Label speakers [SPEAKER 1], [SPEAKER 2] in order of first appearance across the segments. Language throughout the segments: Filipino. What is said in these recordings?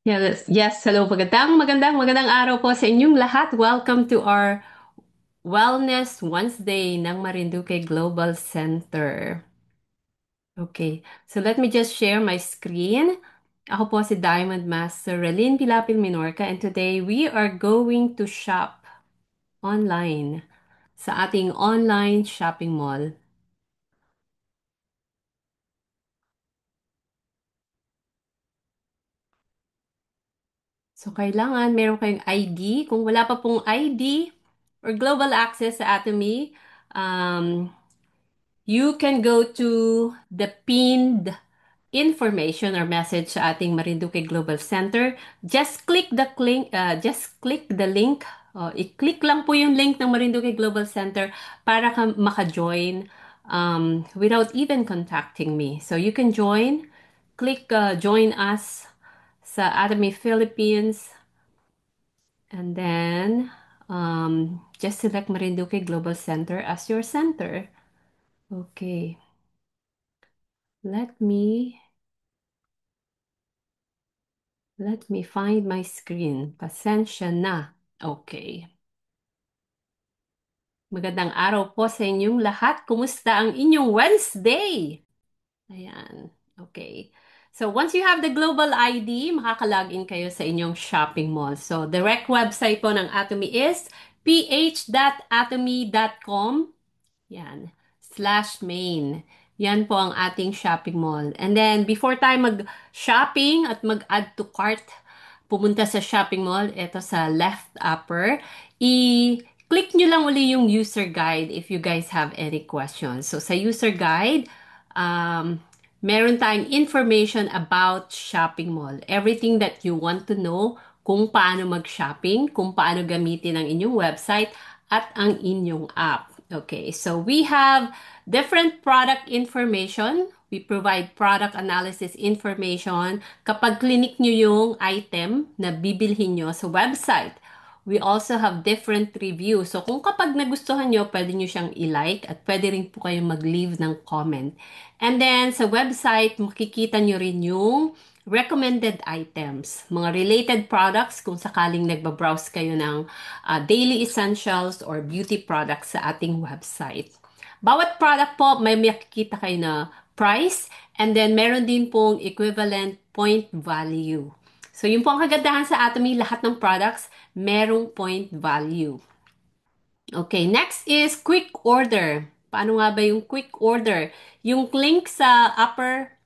[SPEAKER 1] Yes, hello, magandang araw po sa inyong lahat. Welcome to our Wellness Wednesday ng Marinduque Global Center. Okay, so let me just share my screen. Ako po si Diamond Master Relin Pilapil Minorca, and today we are going to shop online sa ating online shopping mall. So kailangan meron kayong ID. Kung wala pa pong ID or global access sa Atomy, um, you can go to the pinned information or message sa ating Marinduque Global Center. Just click the link. I-click lang po yung link ng Marinduque Global Center para ka maka-join without even contacting me. So you can click join us sa Atomy Philippines, and then just select Marinduque Global Center as your center. Okay. Let me let me find my screen. Pasensya na. Okay. Magandang araw po sa inyong lahat. Kumusta ang inyong Wednesday? Ayan. Okay. So once you have the global ID, makaka-login kayo sa inyong shopping mall. So direct website po ng Atomy is ph.atomy.com. Yan. /main. Yan po ang ating shopping mall. And then, before tayo mag-shopping at mag-add to cart, pumunta sa shopping mall, ito sa left upper, i-click nyo lang uli yung user guide if you guys have any questions. So, sa user guide, meron tayong information about shopping mall. Everything that you want to know, kung paano mag-shopping, kung paano gamitin ang inyong website, at ang inyong app. Okay, so we have different product information. We provide product analysis information kapag clinic nyo yung item na bibilhin nyo sa website. We also have different reviews. So kung kapag nagustuhan nyo, pwede nyo siyang i-like at pwede rin po kayong mag-leave ng comment. And then sa website, makikita nyo rin yung recommended items, mga related products kung sakaling nagbabrowse kayo ng daily essentials or beauty products sa ating website. Bawat product po, may makikita kayo na price, and then meron din pong equivalent point value. So, yun po ang kagandahan sa Atomy, lahat ng products merong point value. Okay, next is quick order. Paano nga ba yung quick order? Yung link sa upper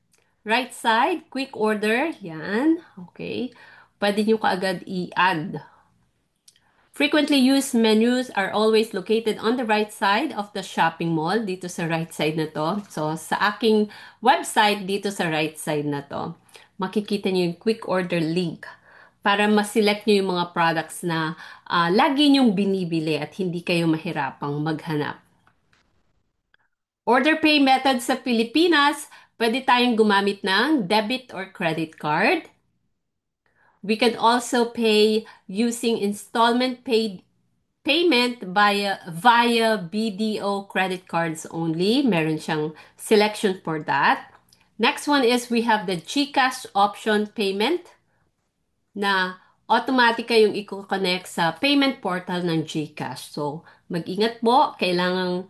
[SPEAKER 1] right side, quick order, yan. Okay. Pwede nyo kaagad i-add. Frequently used menus are always located on the right side of the shopping mall. Dito sa right side na to. So, sa aking website, dito sa right side na to. Makikita nyo yung quick order link para ma-select nyo yung mga products na lagi nyong binibili at hindi kayo mahirapang maghanap. Order pay method sa Pilipinas, pwede tayong gumamit ng debit or credit card. We can also pay using installment payment via BDO credit cards only. Meron siyang selection for that. Next one is we have the GCash option payment na automatic kayong i-connect sa payment portal ng GCash. So, mag-ingat po. Kailangan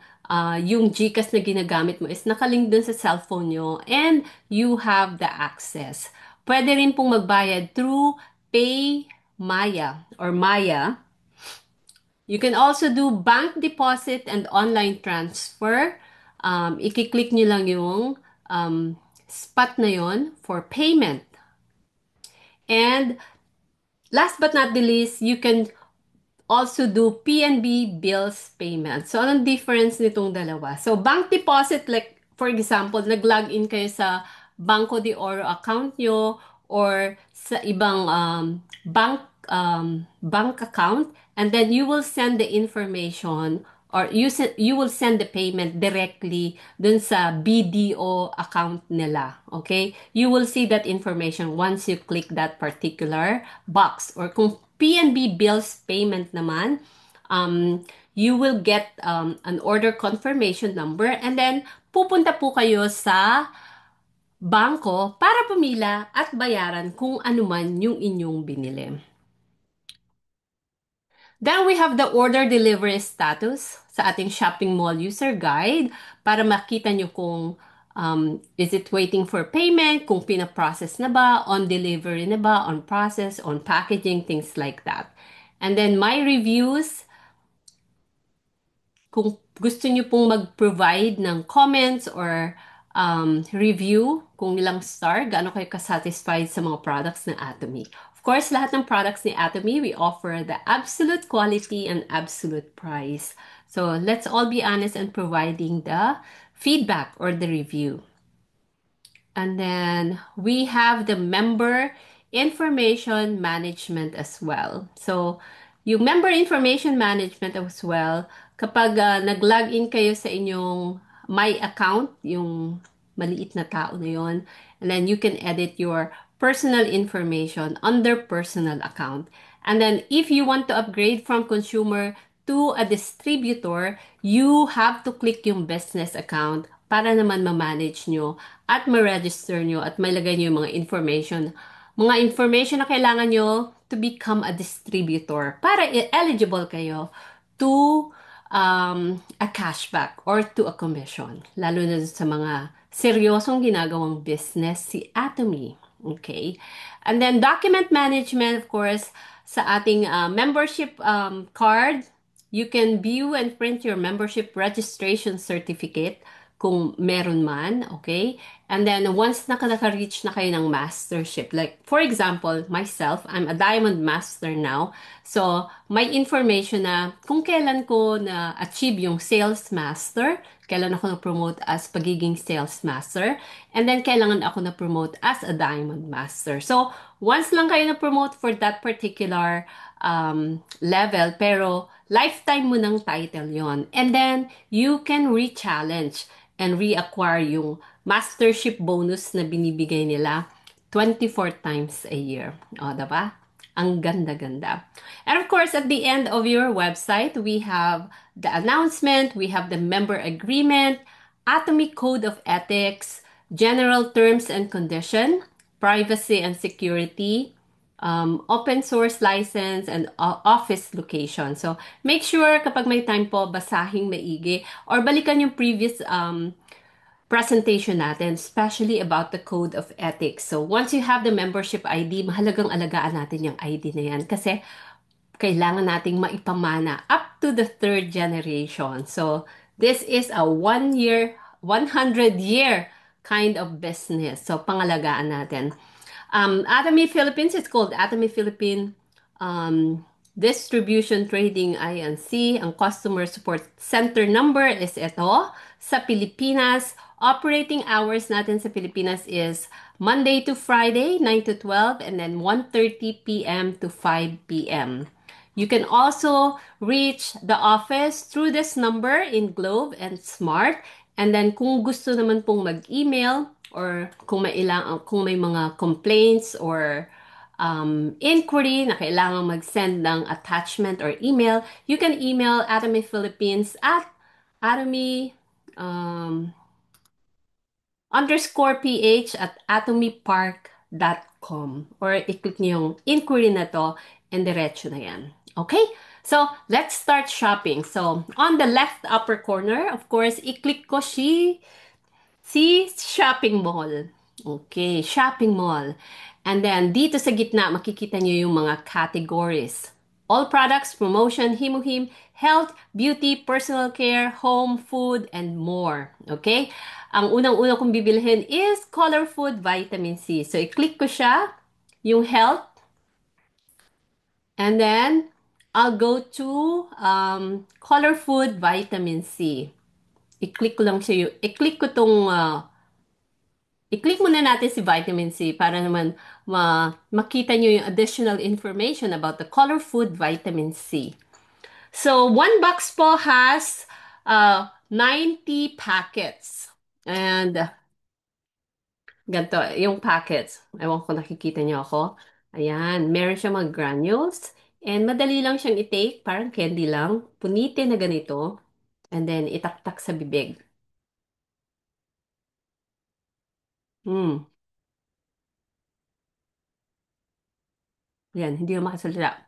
[SPEAKER 1] yung GCash na ginagamit mo is nakalink dun sa cellphone nyo and you have the access. Pwede rin pong magbayad through Pay Maya or Maya. You can also do bank deposit and online transfer. I-click nyo lang yung spot na yon for payment. And last but not the least, you can also do PNB bills payment. So, anong difference nitong dalawa? So, bank deposit, like, for example, nag-login kayo sa Banco de Oro account nyo or sa ibang bank account, and then you will send the information or you will send the payment directly dun sa BDO account nila. Okay? You will see that information once you click that particular box. Or kung PNB bills payment naman, you will get an order confirmation number, and then pupunta po kayo sa bangko para pumila at bayaran kung ano man yung inyong binili. Then we have the order delivery status sa ating shopping mall user guide para makita nyo kung is it waiting for payment, kung pina-process na ba, on delivery na ba, on process, on packaging, things like that. And then my reviews, kung gusto nyo pong mag-provide ng comments or review, kung ilang star, gaano kayo kasatisfied sa mga products ng Atomy. Of course, lahat ng products ni Atomy, we offer the absolute quality and absolute price. So, let's all be honest and providing the feedback or the review. And then we have the member information management as well. So, yung member information management as well, kapag nag-login kayo sa inyong My Account, yung maliit na tao na yon, and then you can edit your personal information under personal account. And then if you want to upgrade from consumer to a distributor, you have to click yung business account para naman ma-manage nyo at ma-register nyo at mailagay nyo yung mga information na kailangan nyo to become a distributor para eligible kayo to a cashback or to a commission. Lalo na sa mga seryosong ginagawang business si Atomy. Okay? And then document management, of course, sa ating membership card, you can view and print your membership registration certificate kung meron man, okay? And then once naka-reach na kayo ng mastership, like for example, myself, I'm a diamond master now. So, may information na kung kailan ko na-achieve yung sales master, kailan ako na-promote as pagiging sales master, and then kailangan ako na-promote as a diamond master. So, once lang kayo na-promote for that particular level, pero lifetime mo ng title yon. And then, you can re-challenge and reacquire yung mastership bonus na binibigay nila 24 times a year. O, diba? Ang ganda-ganda. And of course, at the end of your website, we have the announcement, we have the member agreement, Atomic Code of Ethics, general terms and condition, privacy and security, open source license, and office location. So, make sure kapag may time po, basahing maigi or balikan yung previous presentation natin, especially about the Code of Ethics. So, once you have the membership ID, mahalagang alagaan natin yung ID na yan kasi kailangan nating maipamana up to the third generation. So, this is a 1 year, 100-year kind of business. So, pangalagaan natin. Atomy Philippines, it's called Atomy Philippine Distribution Trading Inc. Ang customer support center number is ito. Sa Pilipinas, operating hours natin sa Pilipinas is Monday to Friday, 9 to 12, and then 1:30 p.m. to 5 p.m. You can also reach the office through this number in Globe and Smart. And then kung gusto naman pong mag-email or kung may mga complaints or inquiry na kailangan mag-send ng attachment or email, you can email Atomy Philippines at Atomy _ph at atomypark.com or i-click niyo yung inquiry na to and diretso na yan. Okay? So, let's start shopping. So, on the left upper corner, of course, i-click ko si shopping mall. Okay, shopping mall. And then, dito sa gitna, makikita niyo yung mga categories. All products, promotion, himuhim, health, beauty, personal care, home, food, and more. Okay? Ang unang-una kong bibilhin is Color Food Vitamin C. So, i-click ko siya, yung health, and then, I'll go to Color Food Vitamin C. I-click ko lang siya i-click ko tong i-click muna natin si vitamin C para naman makita nyo yung additional information about the Color Food Vitamin C. So, one box po has 90 packets. And ganito, yung packets. Ewan ko nakikita nyo ako. Ayan, meron siya mga granules. And madali lang siyang i-take, parang candy lang. Punitin na ganito. And then, itaktak sa bibig. Mm. Yan, hindi na makasalita.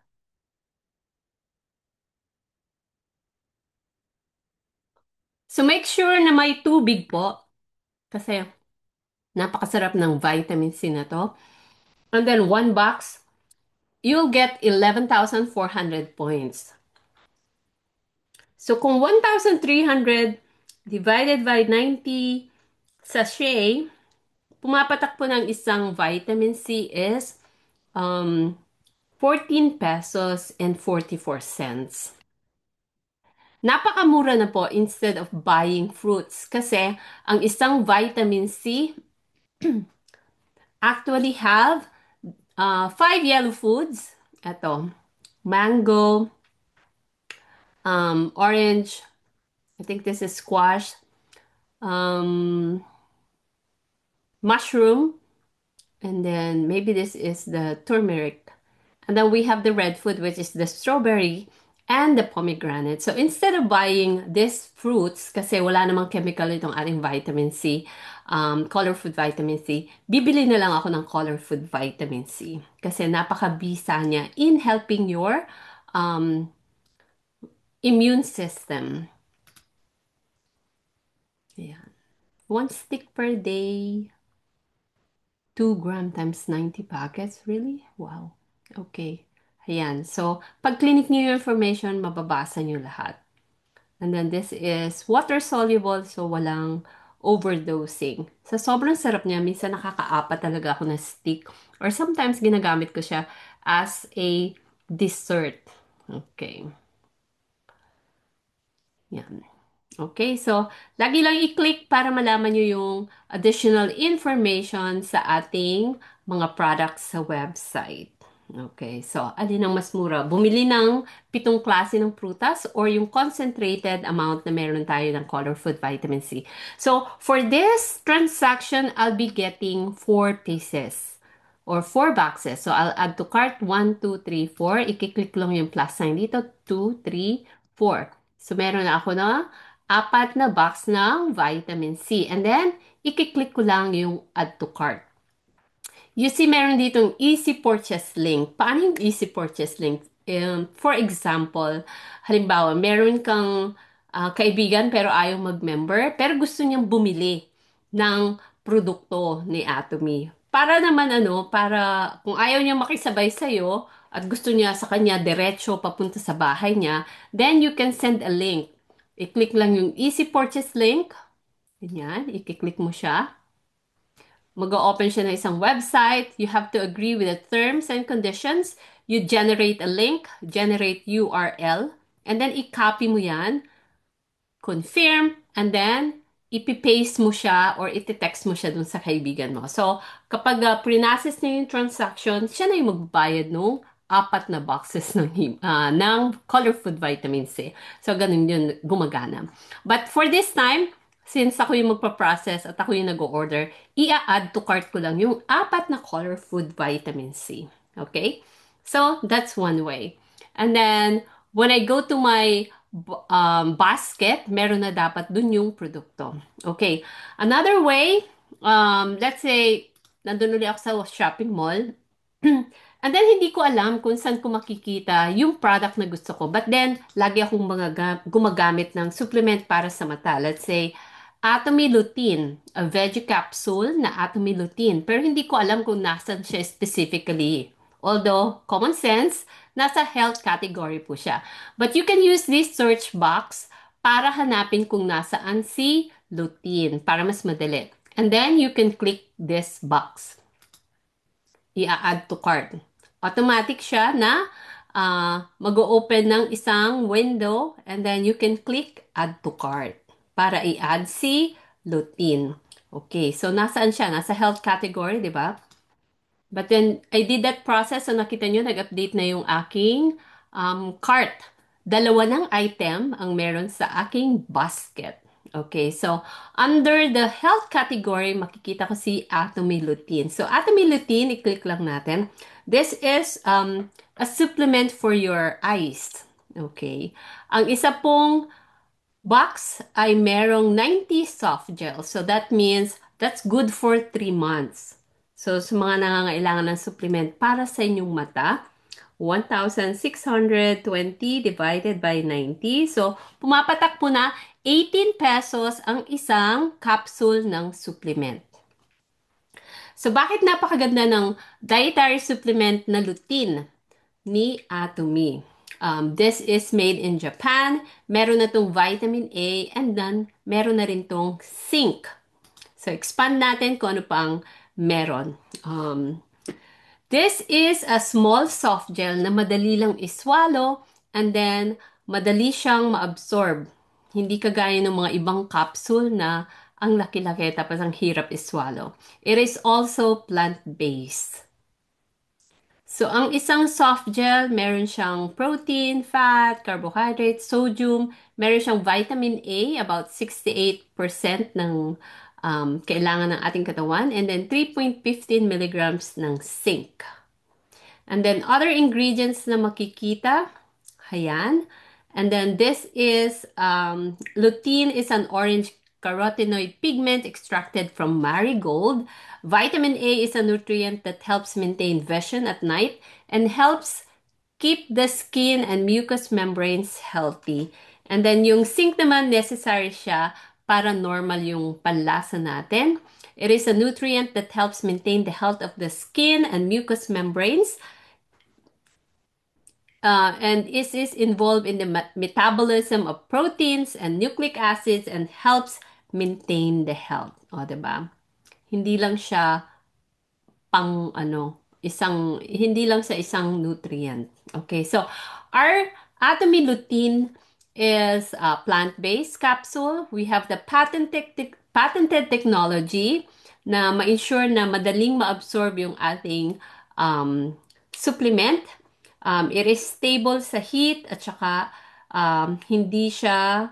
[SPEAKER 1] So make sure na may tubig po kasi napakasarap ng vitamin C na to. And then one box, you'll get 11,400 points. So kung 1,300 divided by 90 sachet, pumapatak po ng isang vitamin C is um, 14 pesos and 44 cents. Napakamura na po instead of buying fruits kasi ang isang vitamin C actually have five yellow foods. Ito, mango, orange, I think this is squash, um, mushroom, and then maybe this is the turmeric. And then we have the red food, which is the strawberry and the pomegranate. So instead of buying these fruits, kasi wala namang chemical itong ating vitamin C, color food vitamin C, bibili na lang ako ng color food vitamin C. Kasi napakabisa niya in helping your um, immune system. Ayan. One stick per day. 2 gram times 90 packets? Really? Wow. Okay. Ayan. So, pag clinic niyo yung information, mababasa niyo lahat. And then this is water soluble, so walang overdosing. Sa sobrang sarap niya, minsan nakakaapat talaga ako ng stick. Or sometimes ginagamit ko siya as a dessert. Okay. Yan. Okay, so lagi lang i-click para malaman nyo yung additional information sa ating mga products sa website. Okay, so alin ang mas mura? Bumili ng 7 klase ng prutas or yung concentrated amount na meron tayo ng color food vitamin C. So for this transaction, I'll be getting 4 pieces or 4 boxes. So I'll add to cart 1, 2, 3, 4. I-click lang yung plus sign dito, 2, 3, 4. So meron na ako na 4 na box ng vitamin C. And then, i-click ko lang yung add to cart. You see, meron ditong easy purchase link. Paano yung easy purchase link? For example, halimbawa, meron kang kaibigan pero ayaw mag-member, pero gusto niyang bumili ng produkto ni Atomy. Para naman para kung ayaw niya makisabay sa'yo at gusto niya sa kanya diretso papunta sa bahay niya, then you can send a link. I-click lang yung easy purchase link. Ganyan, i-click mo siya. Mag-open siya ng isang website. You have to agree with the terms and conditions. You generate a link, generate URL, and then i-copy mo yan, confirm, and then ipipaste mo siya or iti-text mo siya dun sa kaibigan mo. So, kapag pre-process niya yung transaction, siya na yung magbabayad nung 4 na boxes ng color food vitamin C. So, ganun yun gumagana. But for this time, since ako yung magpa-process at ako yung nag-order, i-add to cart ko lang yung 4 na color food vitamin C. Okay? So, that's one way. And then, when I go to my basket, meron na dapat dun yung produkto. Okay. Another way, let's say, nandun ulit ako sa shopping mall, and then hindi ko alam kung saan ko makikita yung product na gusto ko. But then, lagi akong gumagamit ng supplement para sa mata. Let's say, Atomy Lutein, a veggie capsule na Atomy Lutein. Pero hindi ko alam kung nasan siya specifically. Although, common sense, nasa health category po siya. But you can use this search box para hanapin kung nasaan si lutein para mas madali. And then, you can click this box. I-add to cart. Automatic siya na mag-open ng isang window and then you can click add to cart para i-add si lutein. Okay, so nasaan siya? Nasa health category, di ba? But then, I did that process. So, nakita nyo, nag-update na yung aking cart. 2 ng item ang meron sa aking basket. Okay, so, under the health category, makikita ko si Atomy Lutein. So, Atomy Lutein, i-click lang natin. This is a supplement for your eyes. Okay. Ang isa pong box ay merong 90 soft gel. So that means That's good for 3 months. So, sa mga nangangailangan ng supplement para sa inyong mata, 1,620 divided by 90. So, pumapatak po na 18 pesos ang isang capsule ng supplement. So, bakit napakaganda ng dietary supplement na lutein ni Atomy? This is made in Japan. Meron na tong vitamin A and then meron na rin tong zinc. So, expand natin kung ano pang meron. This is a small soft gel na madali lang iswallow and then madali siyang ma-absorb. Hindi kagaya ng mga ibang capsule na ang laki-laki tapos ang hirap iswallow. It is also plant-based. So, ang isang soft gel, meron siyang protein, fat, carbohydrate, sodium, meron siyang vitamin A, about 68% ng kailangan ng ating katawan, and then 3.15 milligrams ng zinc. And then other ingredients na makikita, ayan. And then this is, lutein is an orange carotenoid pigment extracted from marigold. Vitamin A is a nutrient that helps maintain vision at night and helps keep the skin and mucous membranes healthy. And then yung zinc naman, necessary siya para normal yung panlasa natin. It is a nutrient that helps maintain the health of the skin and mucous membranes. And is involved in the metabolism of proteins and nucleic acids and helps maintain the health. O, diba? Hindi lang siya hindi lang sa isang nutrient. Okay, so our Atomy lutein is a plant-based capsule. We have the patented technology na ma-ensure na madaling ma-absorb yung ating supplement. It is stable sa heat at saka hindi siya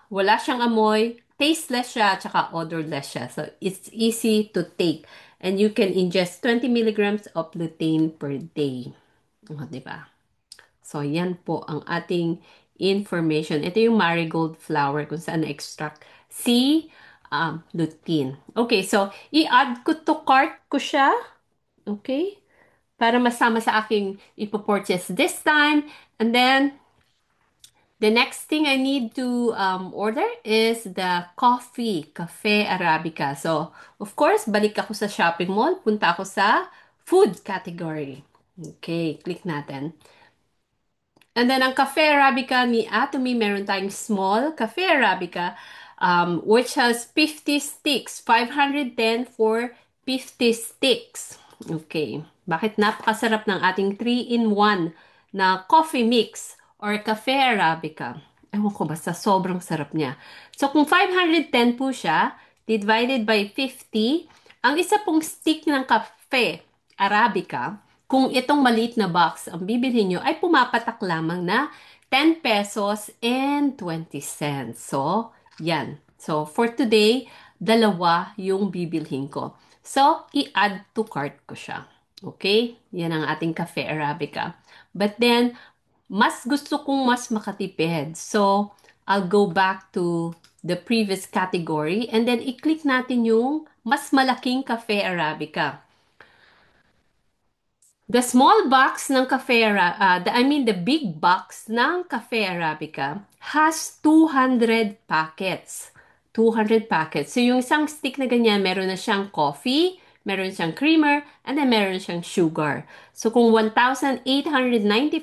[SPEAKER 1] wala siyang amoy, tasteless siya, at saka odorless siya. So, it's easy to take. And you can ingest 20 milligrams of lutein per day. O, diba? So, yan po ang ating information. Ito yung marigold flower kung saan na-extract si lutein. Okay, so, i-add ko to cart ko siya. Okay? Para masama sa aking ipopurchase this time. And then, the next thing I need to order is the coffee, Cafe Arabica. So, of course, balik ako sa shopping mall. Punta ako sa food category. Okay, click natin. And then, ang Cafe Arabica ni Atomy, meron tayong small Cafe Arabica, which has 50 sticks. 510 for 50 sticks. Okay. Bakit napakasarap ng ating 3-in-1 na coffee mix or Cafe Arabica? Ewan ko, basta sobrang sarap niya. So, kung 510 po siya, divided by 50, ang isa pong stick ng Cafe Arabica, kung itong maliit na box ang bibili nyo, ay pumapatak lamang na 10 pesos and 20 cents. So, yan. So, for today, dalawa yung bibilhin ko. So, i-add to cart ko siya. Okay? Yan ang ating Cafe Arabica. But then, mas gusto kong mas makatipid. So, I'll go back to the previous category and then i-click natin yung mas malaking Cafe Arabica. The small box ng the big box ng Cafe Arabica has 200 packets. 200 packets. So, yung isang stick na ganyan, meron na siyang coffee, meron siyang creamer, and then meron siyang sugar. So, kung 1,890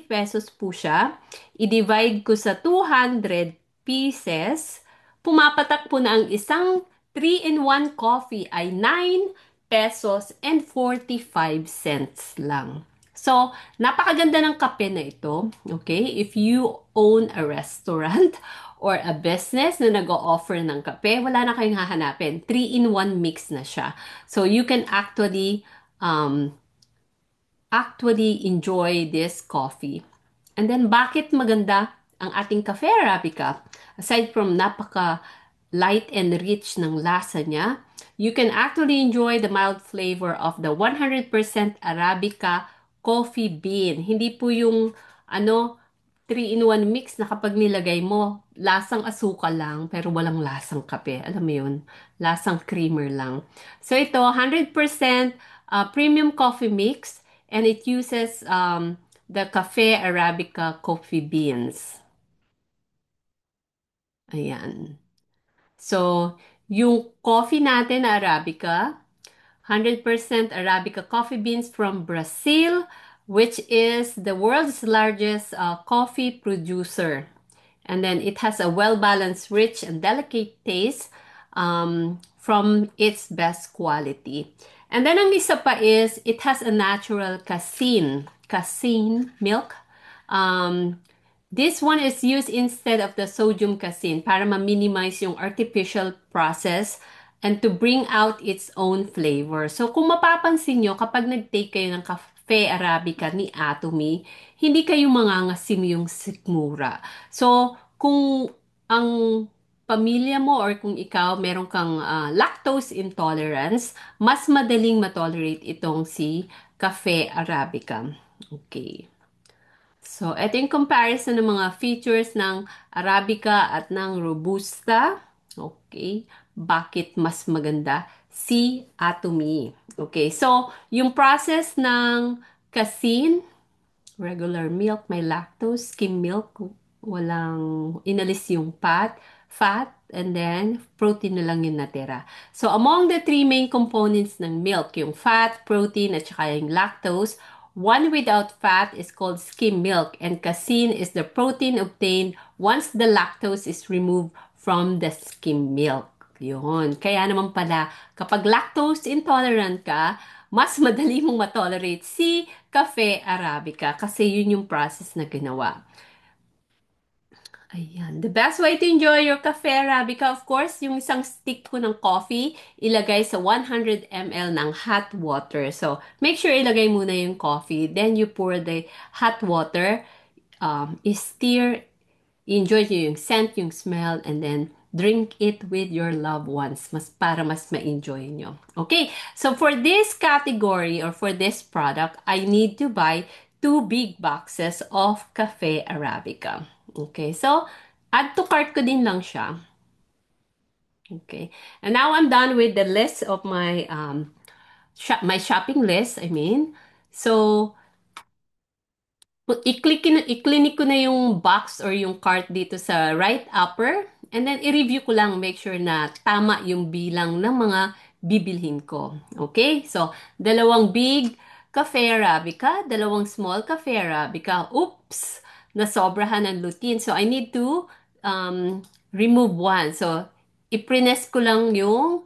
[SPEAKER 1] pesos po siya, i-divide ko sa 200 pieces, pumapatak po na ang isang 3-in-1 coffee ay 9 pesos and 45 cents lang. So, napakaganda ng kape na ito. Okay? If you own a restaurant or a business na nag-o-offer ng kape, wala na kayong hahanapin. 3-in-1 mix na siya. So, you can actually enjoy this coffee. And then, bakit maganda ang ating Cafe Arabica? Aside from napaka light and rich ng lasa niya, you can actually enjoy the mild flavor of the 100% Arabica coffee bean. Hindi po yung 3-in-1 mix na kapag nilagay mo, lasang asukal lang, pero walang lasang kape. Alam mo yun? Lasang creamer lang. So ito, 100% premium coffee mix and it uses the Cafe Arabica coffee beans. Ayan. So, yung coffee natin na Arabica, 100% Arabica coffee beans from Brazil, which is the world's largest coffee producer. And then it has a well-balanced, rich, and delicate taste from its best quality. And then ang isa pa is, it has a natural casein milk. Um, this one is used instead of the sodium casein para ma-minimize yung artificial process and to bring out its own flavor. So kung mapapansin nyo, kapag nag-take kayo ng Cafe Arabica ni Atomy, hindi kayo mangangasim yung sikmura. So kung ang pamilya mo or kung ikaw meron kang lactose intolerance, mas madaling matolerate itong si Cafe Arabica. Okay. So, ito yung comparison ng mga features ng Arabica at ng Robusta. Okay. Bakit mas maganda? Si Atomy. Okay. So, yung process ng casein, regular milk, may lactose, skim milk, walang inalis yung fat, and then protein na lang yung natira. So, among the three main components ng milk, yung fat, protein, at saka yung lactose, one without fat is called skim milk, and casein is the protein obtained once the lactose is removed from the skim milk. Yun. Kaya naman pala, kapag lactose intolerant ka, mas madali mong matolerate si Cafe Arabica kasi yun yung process na ginawa. Ayan. The best way to enjoy your Cafe Arabica, of course, yung isang stick ko ng coffee, ilagay sa 100 ml ng hot water. So, make sure ilagay muna yung coffee. Then, you pour the hot water, stir, enjoy nyo yung scent, yung smell, and then drink it with your loved ones para mas ma-enjoy nyo. Okay, so for this category or for this product, I need to buy 2 big boxes of Cafe Arabica. Okay, so add to cart ko din lang siya. Okay, and now I'm done with the list of my my shopping list, I mean. So, i-click ko na yung box or yung cart dito sa right upper. And then, i-review ko lang, make sure na tama yung bilang ng mga bibilhin ko. Okay? So, 2 big Cafe Arabica, 2 small Cafe Arabica. Oops! Nasobrahan ng lutein. So, I need to remove one. So, iprines ko lang yung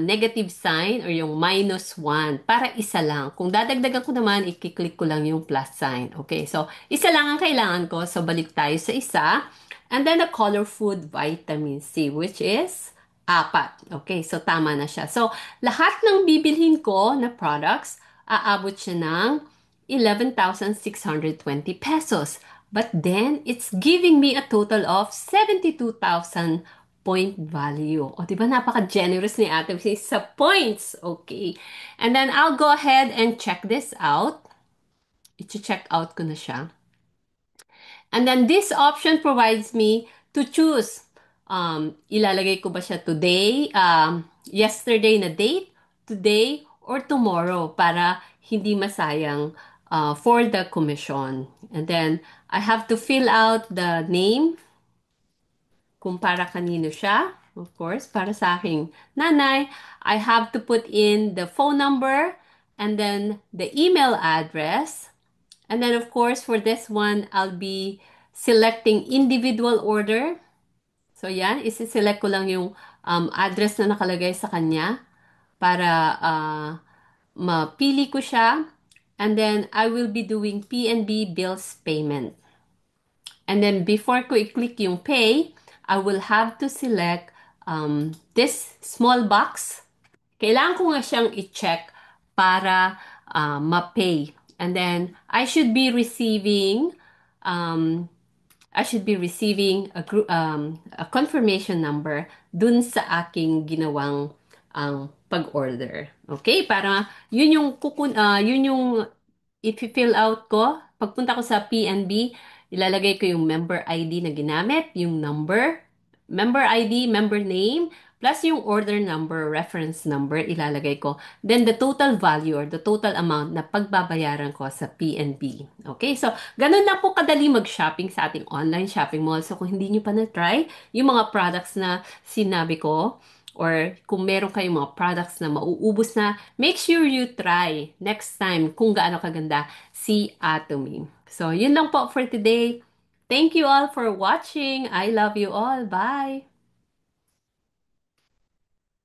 [SPEAKER 1] negative sign or yung -1 para isa lang. Kung dadagdagan ko naman, i-click ko lang yung plus sign. Okay, so isa lang ang kailangan ko. So balik tayo sa isa. And then the color food vitamin C, which is 4. Okay, so tama na siya. So lahat ng bibilhin ko na products, aabot siya ng 11,620 pesos. But then, it's giving me a total of 72,000 point value. O, di ba napaka-generous ni Ate Lucy sa points? Okay. And then, I'll go ahead and check this out. I-check out ko na siya. And then, this option provides me to choose. Ilalagay ko ba siya today, yesterday na date, today, or tomorrow para hindi masayang for the commission. And then, I have to fill out the name kung para kanino siya. Of course, para sa aking nanay, I have to put in the phone number and then the email address. And then, of course, for this one, I'll be selecting individual order. So, yan, isi-select ko lang yung address na nakalagay sa kanya para mapili ko siya. And then, I will be doing PNB bills payment. And then before ko i-click yung pay, I will have to select this small box. Kailangan ko nga siyang i-check para ma-pay. And then I should be receiving a confirmation number dun sa aking ginawang pag-order. Okay? Para yun yung yun yung i-fill out ko. Pagpunta ko sa PNB, Ilalagay ko yung member ID na ginamit, yung number, member ID, member name, plus yung order number, reference number, ilalagay ko. Then the total value or the total amount na pagbabayaran ko sa PNB. Okay, so ganun lang po kadali mag-shopping sa ating online shopping mall. So kung hindi nyo pa na-try, yung mga products na sinabi ko, or kung meron kayong mga products na mauubos na, make sure you try next time kung gaano kaganda si Atomy. So, yun lang po for today. Thank you all for watching. I love you all. Bye!